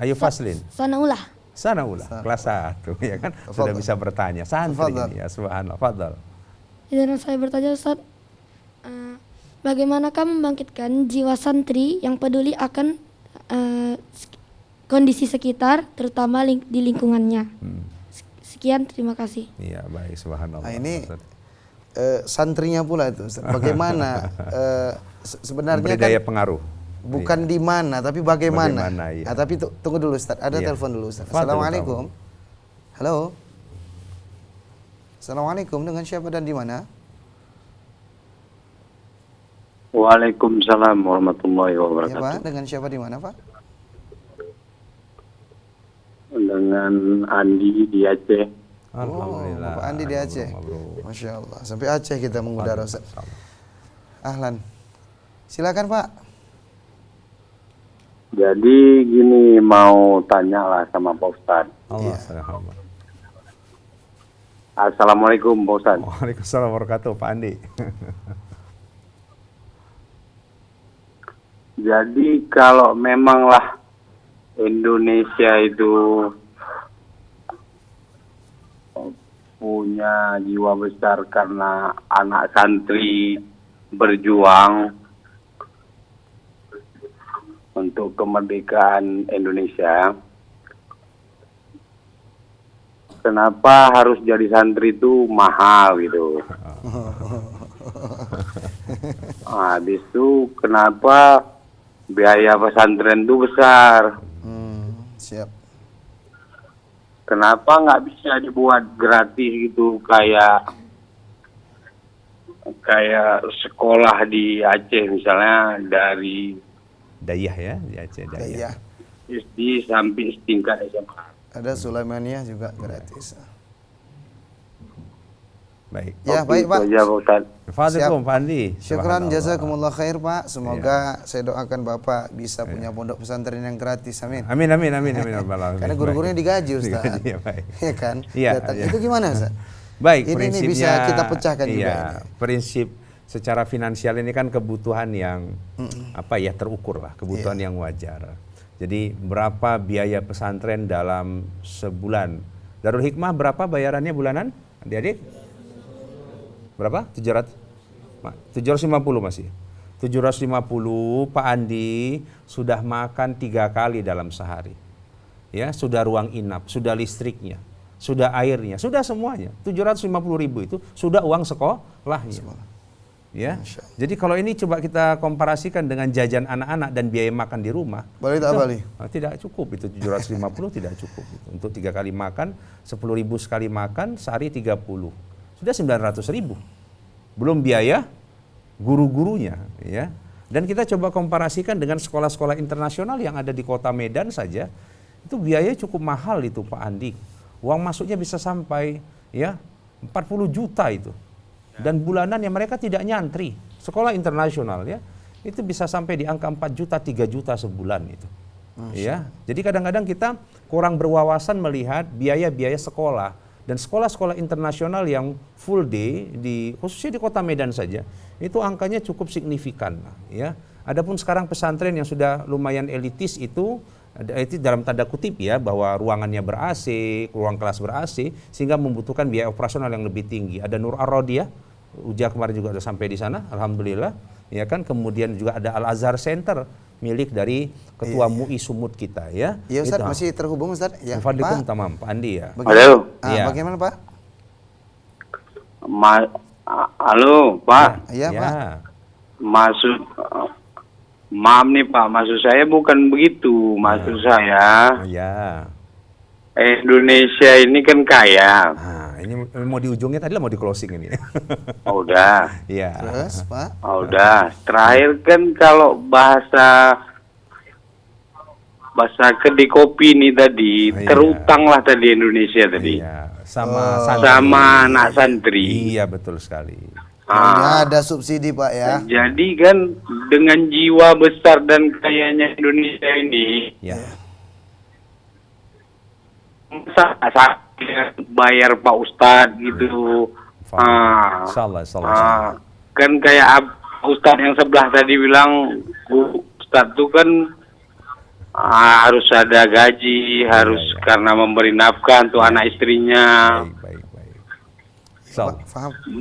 Ayo Faslin. Sanaulah, kelas 1 ya kan. Sudah bisa bertanya. Santri ini ya, subhanallah. Fadhal. Dan saya bertanya Ustaz, bagaimanakah membangkitkan jiwa santri yang peduli akan kondisi sekitar, terutama di lingkungannya? Sekian, terima kasih. Iya, baik, subhanallah. Nah, ini santrinya pula itu, Ustaz. Bagaimana sebenarnya memberi daya pengaruh. Bukan di mana, tapi bagaimana. Iya. Nah, tapi tunggu dulu, Ustaz. Ada telepon dulu, Ustaz. Assalamualaikum. Halo. Assalamualaikum, dengan siapa dan di mana? Waalaikumsalam warahmatullahi wabarakatuh. Ya, Pak, dengan siapa di mana, Pak? Dengan Andi di Aceh. Alhamdulillah. Pak Andi di Aceh. Masya Allah. Sampai Aceh kita mengudara, Ustaz. Ahlan. Silakan, Pak. Jadi gini, mau tanya lah sama Pak Ustadz. Assalamualaikum Pak Ustadz. Waalaikumsalam warahmatullahi wabarakatuh, Pak Andi. Jadi kalau memanglah Indonesia itu punya jiwa besar karena anak santri berjuang untuk kemerdekaan Indonesia, kenapa harus jadi santri itu mahal gitu? Habis itu kenapa biaya pesantren itu besar? Siap. Kenapa nggak bisa dibuat gratis gitu, kayak sekolah di Aceh misalnya dari Dayah ya, di Aceh Dayah. SD sampai tingkat SMA. Ada Sulaimaniyah juga gratis. Baik. Ya, baik Pak. Fadilkum Pak Andi. Syukran, jazakumullah khair Pak. Semoga saya doakan Bapak bisa punya pondok pesantren yang gratis. Amin. Amin. Karena guru-gurunya digaji Ustaz. Iya, baik. Ya kan? Iya. Itu gimana Ustaz? Baik, ini bisa kita pecahkan juga ini. Prinsip secara finansial ini kan kebutuhan yang terukur lah, kebutuhan yang wajar. Jadi berapa biaya pesantren dalam sebulan? Darul Hikmah berapa bayarannya bulanan? Adik-adik? Berapa? 750 masih. 750 Pak Andi sudah makan 3 kali dalam sehari. Ya, sudah ruang inap, sudah listriknya, sudah airnya, sudah semuanya. 750.000 itu sudah uang sekolahnya. Ya. Jadi kalau ini coba kita komparasikan dengan jajan anak-anak dan biaya makan di rumah. Tidak cukup itu 750 tidak cukup itu. Untuk 3 kali makan 10.000 sekali makan sehari 30. sudah 900.000. Belum biaya guru-gurunya, ya. Dan kita coba komparasikan dengan sekolah-sekolah internasional yang ada di kota Medan saja, itu biaya cukup mahal itu Pak Andi. Uang masuknya bisa sampai ya 40 juta itu. Dan bulanannya mereka tidak nyantri. Sekolah internasional ya, itu bisa sampai di angka 4 juta, 3 juta sebulan itu. Ya. Jadi kadang-kadang kita kurang berwawasan melihat biaya-biaya sekolah. Dan sekolah-sekolah internasional yang full day khususnya di kota Medan saja itu angkanya cukup signifikan ya. Adapun sekarang pesantren yang sudah lumayan elitis itu dalam tanda kutip ya, bahwa ruangannya ber-AC, ruang kelas ber-AC sehingga membutuhkan biaya operasional yang lebih tinggi. Ada Nur Ar-Rodiyah, Uja kemarin juga sudah sampai di sana, alhamdulillah ya kan. Kemudian juga ada Al-Azhar Center milik dari Ketua MUI Sumut kita ya. Iya Ustaz, masih terhubung Ustaz. Ya, Pak. Tamam, Pak Andi ya. Halo. Ya. Bagaimana Pak? Halo Pak. Iya Pak. Maaf nih Pak, maksud saya bukan begitu. Maksud saya Indonesia ini kan kaya. Ini mau di ujungnya tadi lah, mau di closing ini. Udah. Iya. Terus Pak? Udah. Terakhir kan kalau bahasa kedai kopi ini tadi terutang lah tadi Indonesia tadi. Sama anak santri. Iya betul sekali. Ada subsidi Pak ya. Jadi kan dengan jiwa besar dan kayanya Indonesia ini, masa bayar Pak Ustadz gitu. Kan kayak Ustadz yang sebelah tadi bilang, Ustadz tuh kan harus ada gaji, harus karena memberi nafkah untuk anak istrinya.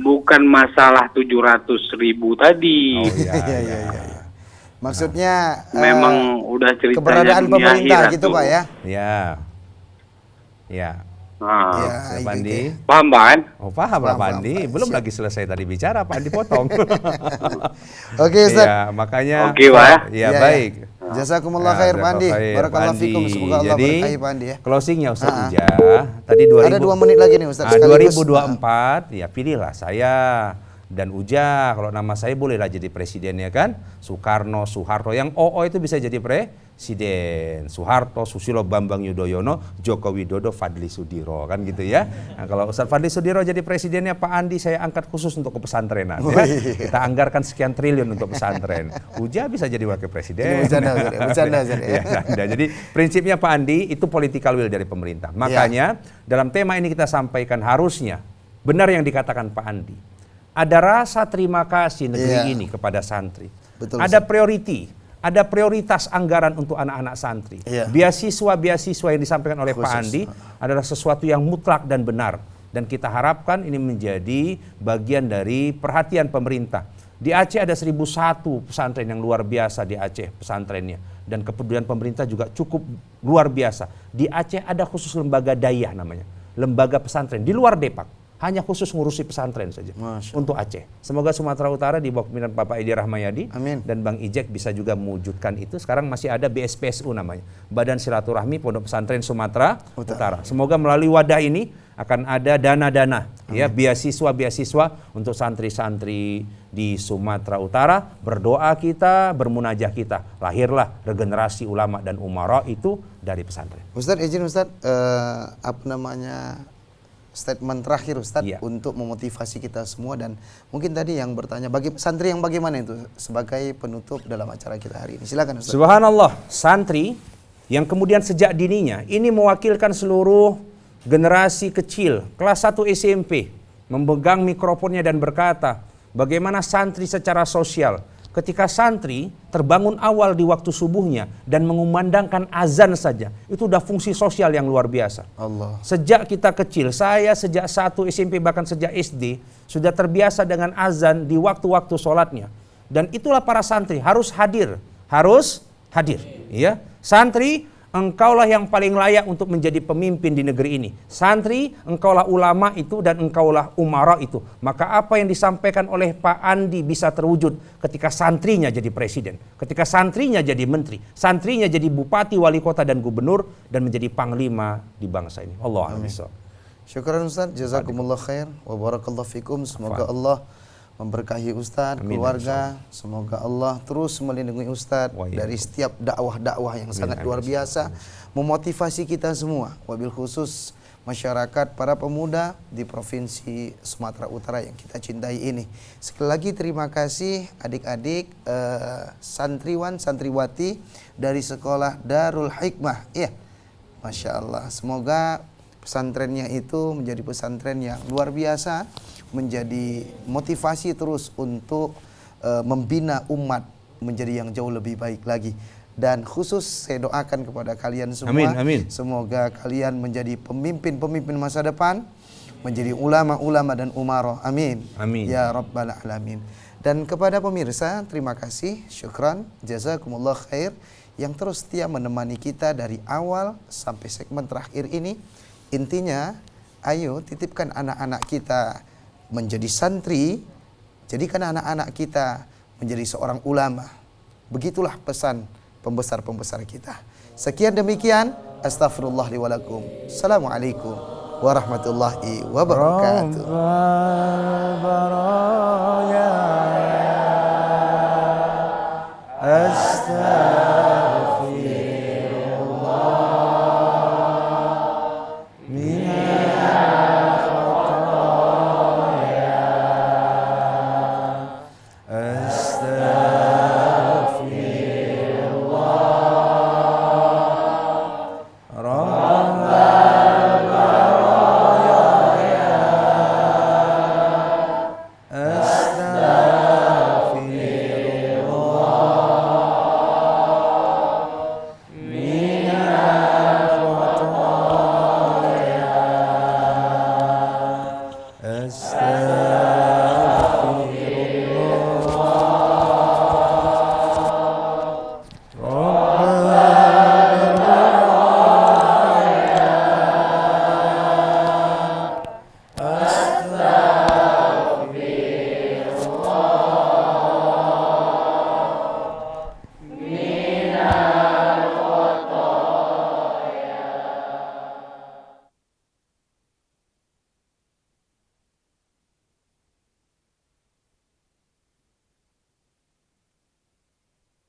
Bukan masalah 700.000 tadi. Maksudnya memang udah ceritanya keberadaan pemerintah gitu Pak ya. Pak Andi. Paham Pak? Oh paham Pak Andi. Belum lagi selesai tadi bicara Pak Andi potong. Oke Ustaz. Ya, makanya. Oke Pak. Ya baik. Jazakumullah khair Pak Andi. Barakallahu fikum. Semoga Allah berkahi Pak Andi ya. Closingnya Ustaz Uja. Tadi ada 2 menit lagi nih Ustaz. 2024 ya pilihlah saya dan Uja. Kalau nama saya bolehlah jadi presiden ya kan. Soekarno, Soeharto. Yang OO itu bisa jadi presiden. Soeharto, Susilo Bambang Yudhoyono, Joko Widodo, Fadli Sudiro kan gitu ya. Nah, kalau Ustaz Fadli Sudiro jadi presidennya, Pak Andi saya angkat khusus untuk ke pesantrenan ya. Kita anggarkan sekian triliun untuk pesantren. Uja bisa jadi wakil presiden. Bercanda. Jadi prinsipnya Pak Andi itu political will dari pemerintah. Makanya dalam tema ini kita sampaikan harusnya benar yang dikatakan Pak Andi. Ada rasa terima kasih negeri ini kepada santri. Betul, ada ada prioritas anggaran untuk anak-anak santri. Beasiswa-beasiswa yang disampaikan oleh Pak Andi adalah sesuatu yang mutlak dan benar. Dan kita harapkan ini menjadi bagian dari perhatian pemerintah. Di Aceh ada 1.001 pesantren yang luar biasa di Aceh pesantrennya. Dan kepedulian pemerintah juga cukup luar biasa. Di Aceh ada khusus lembaga dayah namanya. Lembaga pesantren di luar Depak. Hanya khusus ngurusi pesantren saja untuk Aceh. Semoga Sumatera Utara di bawah kepemimpinan Bapak Edi Rahmayadi dan Bang Ijek bisa juga mewujudkan itu. Sekarang masih ada BSPSU namanya, Badan Silaturahmi Pondok Pesantren Sumatera Utara. Semoga melalui wadah ini akan ada dana-dana ya, beasiswa untuk santri-santri di Sumatera Utara. Berdoa kita, bermunajah kita, lahirlah regenerasi ulama dan umara itu dari pesantren. Ustaz izin Ustaz, statement terakhir Ustaz untuk memotivasi kita semua, dan mungkin tadi yang bertanya bagi santri yang bagaimana itu sebagai penutup dalam acara kita hari ini. Silakan Ustaz. Subhanallah, santri yang kemudian sejak dininya ini mewakilkan seluruh generasi kecil kelas 1 SMP memegang mikrofonnya dan berkata bagaimana santri secara sosial. Ketika santri terbangun awal di waktu subuhnya dan mengumandangkan azan saja, itu udah fungsi sosial yang luar biasa. Sejak kita kecil, saya sejak 1 SMP bahkan sejak SD sudah terbiasa dengan azan di waktu-waktu sholatnya. Dan itulah para santri harus hadir, ya. Santri, engkaulah yang paling layak untuk menjadi pemimpin di negeri ini. Santri, engkaulah ulama itu dan engkaulah umara itu. Maka apa yang disampaikan oleh Pak Andi bisa terwujud ketika santrinya jadi presiden, ketika santrinya jadi menteri, santrinya jadi bupati, wali kota dan gubernur, dan menjadi panglima di bangsa ini. Allah a'lam bishawab. Syukran Ustaz, jazakumullah khair wa barakallahu fikum. Semoga Allah memberkahi Ustaz, keluarga. Semoga Allah terus melindungi Ustaz dari setiap dakwah-dakwah yang sangat luar biasa, memotivasi kita semua, wabil khusus masyarakat para pemuda di Provinsi Sumatera Utara yang kita cintai ini. Sekali lagi terima kasih adik-adik santriwan santriwati dari sekolah Darul Hikmah. Ya, Masya Allah. Semoga pesantrennya itu menjadi pesantren yang luar biasa, menjadi motivasi terus untuk membina umat menjadi yang jauh lebih baik lagi. Dan khusus saya doakan kepada kalian semua, semoga kalian menjadi pemimpin-pemimpin masa depan, menjadi ulama-ulama dan umarah. Amin. Ya Rabbal Alamin. Dan kepada pemirsa, terima kasih, syukran, jazakumullah khair yang terus setia menemani kita dari awal sampai segmen terakhir ini. Intinya, ayo titipkan anak-anak kita menjadi santri, jadikan anak-anak kita menjadi seorang ulama. Begitulah pesan pembesar-pembesar kita. Sekian demikian, astaghfirullah li wa lakum. Assalamualaikum warahmatullahi wabarakatuh.